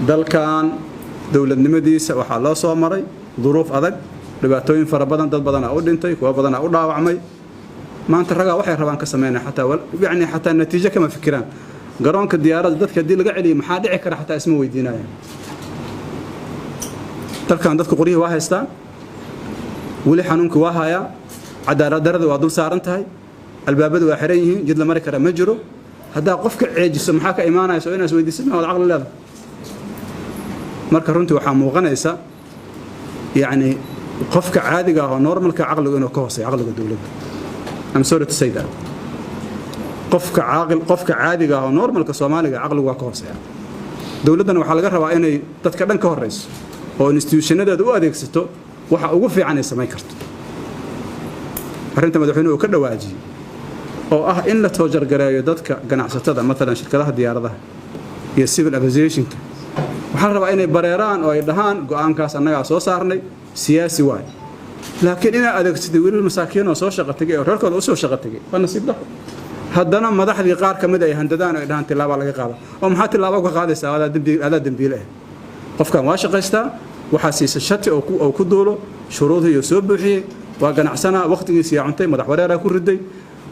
dalkan dowladnimadiisa waxaa loo soo maray duruuf adag dhibaatooyin fara badan dad badan u dhintay kuwa badan u dhaawacmay maanta ragaa waxay rabaan ka sameeyaan xataa natiijo kama fikiraan garoonka diyaaradda dadka hadii laga celiyo maxaa dhici kara xataa isma weydiinayaan dalkan dadku qoriyay waa haystaan wali xanuunku waa haya cadaalad darada waa dul saaran tahay albaabadu waa xiran yihiin jid la mari kara ma jiro hadaa qofka ceejiso maxaa ka iimaanayso inaas weydiisid ma wada aqli leedahay marka runtii waxaa muuqanaysa qofka caadiga ah oo normalka aqliga inuu ka hooseeyo aqliga dawladda I'm sorry to say that qofka caadiga ah oo normalka Soomaaliga aqligu waa ka hooseeya dawladana waxa laga rabaa inay dadka dhan ka horeyso oo institutionadeedu u adeegsato waxa ugu fiican ay sameyn karto arinta madaxweynuhu uu ka dhawaajiyay oo ah in la toojar gareeyo dadka ganacsatada mesela shirkadaha diyaaradaha iyo civil aviation waxaan rabaa inay bareeraan oo ay dhahaan go'aankaas annaga soo saarnay siyaasi waay laakiin ina adeegsaday wiilal masaakiin oo soo shaqo tagay oo reerkooda u soo shaqo tagay waa nasiib darro haddana madaxdii qaar kamid ay handadaan oo dhahan tilaabo laga qaado oo maxaa tilaabo ka qaadaysaa adaa dambiile qofkan waa shaqaystaa waxa siisa shati oo ku duulo shuruudiyo soo buuxiyay waa ganacsana waqtigiisa yaa cuntay madax wareera ku riday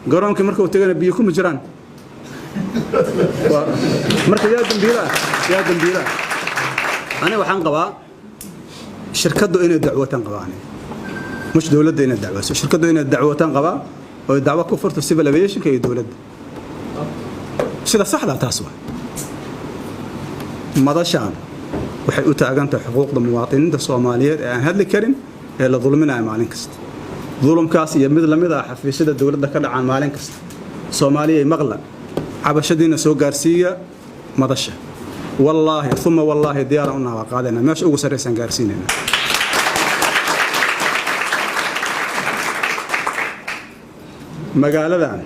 garoonka markuu tagana biyo kuma jiraan marka yaa dambiila أنا وحن قبا شركة إنها دعوة قباني مش دولة إنها دعوة شركة إنها دعوة قبا والدعوة كفرت السيفل أفيشن كي دولة شذا صح لا تسوى ماذا شان وحيقول تعجنت حقوق المواطنين الصومالية هذا الكريم اللي ظلمنا مالين كست ظلم كاسي مثل ماذا حفيش الدولة ده كله عن مالين كست صومالية مغلى عبشدين سوق جارسية ماذا شان والله ثم والله ديارنا وقادنا ماش ugu sareysan gaarsiinayna magaaladan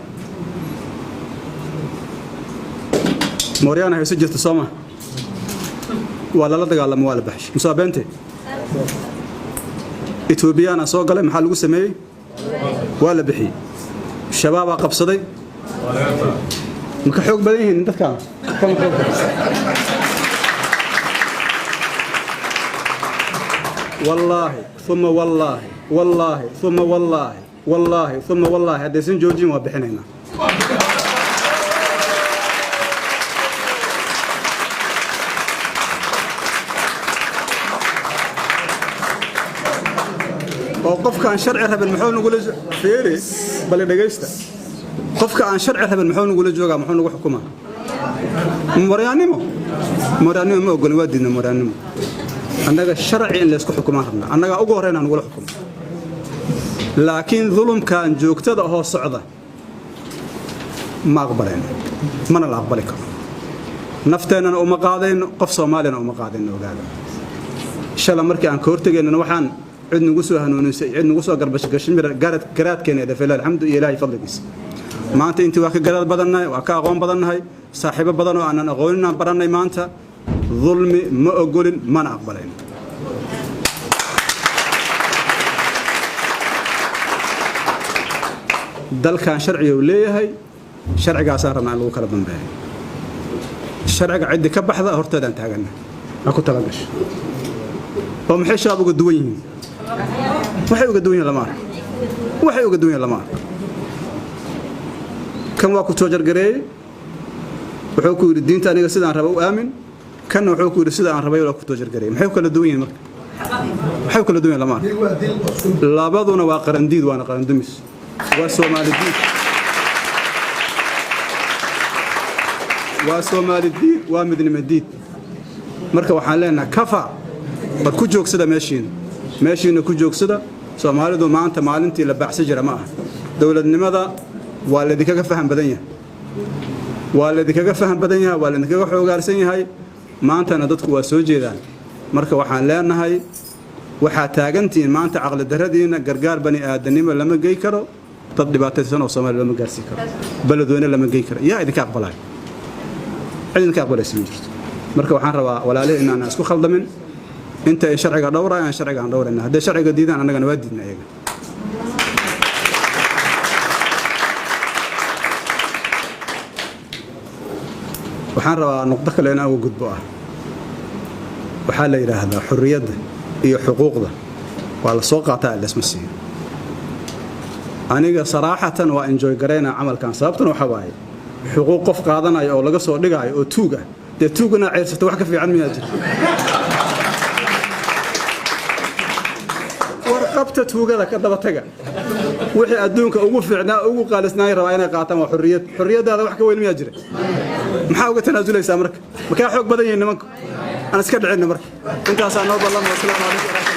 Mooriyaana ay soo Soomaa wala la dagaalamo wala baxsh musaabeente Ethiopiana soo galay maxaa lagu sameeyay wala bixi shabaab qabsaday marka xoog badan yihiin dadkan والله ثم والله والله ثم والله والله ثم والله هذا سن جوجين وبحنينا وقف كان شرعي رب المحون نقول فيري بل دغيستا قف كان شرعي رب المحون نقول جوجا محون نقول حكومه مريانيمو ما ogon waadina maraanimo annaga sharci in la isku xukumaan rabna annaga ugu horeeyna aan wala xukumo laakiin dhulumkan joogtada oo socda ma aqbaleen mana la aqbali karo nafteena uma qaadayno qof Soomaaliyeed uma qaadayno ogaada shala markii aan ka hortageenna waxaan cid nagu soo hanuunisay cid nagu soo garbash gashin garaadkeena ee falaa alxamdulillaah fadligiisa maanta intii waa ka garaad badannahay waa ka aqoon badannahay saaxiibo badan oo aanan aqoonin baranay maanta ظلمي ما أقولن ما نقبلين دل كان شرعي وليه هاي شرعي قاصرنا على الوكالة بنبه الشرعي عندي كبحذا هرتدا انت عنا أكو تلاقش ومحيش أبو قدوين وحي قدوين لمار كم واكو توجر قري وحوكو الدين تاني قصيدان ربو آمن كان وحوكو رسيدا عن ربيع ولا كتوجر قريب محيو كلا دوين مرك محيو كلا دوين لمان لا بعضنا وقرنديد وانا قرندمس وسومالي الدين ومدن مديد مركب وحالنا كفى بكوجوك سدا ماشين كوجوك سدا سومالي دو ما أنت معلنتي لبحث جرماء دولة لماذا والذي كفهم بدنيا والذي كفهم بدنيا والذي كحوق عرسين هاي maantana dadku waa soo jeedaan marka waxaan leenahay waxa taagantiin maanta aqal daradiina gargaar bani aadanimo lama geey karo dad dhibaataysan oo Soomaaliya lama gaarsiin karo baladoona lama geey karo yaa idinka aqbalay jirto marka waxaan rabaa walaalahay inaan isku khaldamin inta ay sharciga dhowrayaan sharciga aan dhowrayna haddii sharciga diidaan annagana waa diidnaa iyaga waxaan rabaa noqdo kale inaan ugu gudbo waxaa la yidhaahdaa xurriyadda iyo xuquuqda waa la soo qaataa lasma siiyo aniga saraaxatan waa enjoy gareynaa camalkan sababtuna waxa waaye xuquuq qof qaadanaya oo laga soo dhigaayo oo tuug ah dee tuugna ceyrsato wax ka fiican miyaa jira warqabta tuugada ka daba taga wixii adduunka ugu fiicnaa ugu qaalisnaa rabaa inay qaataan waa xurriyad xurriyadaada wax ka weyn miyaa jira maxaa uga tanaasuleysaa marka makaa xoog badan yihiin nimanku aan iska dhicinna marka intaasaa noo ballan wasalaamu calaykum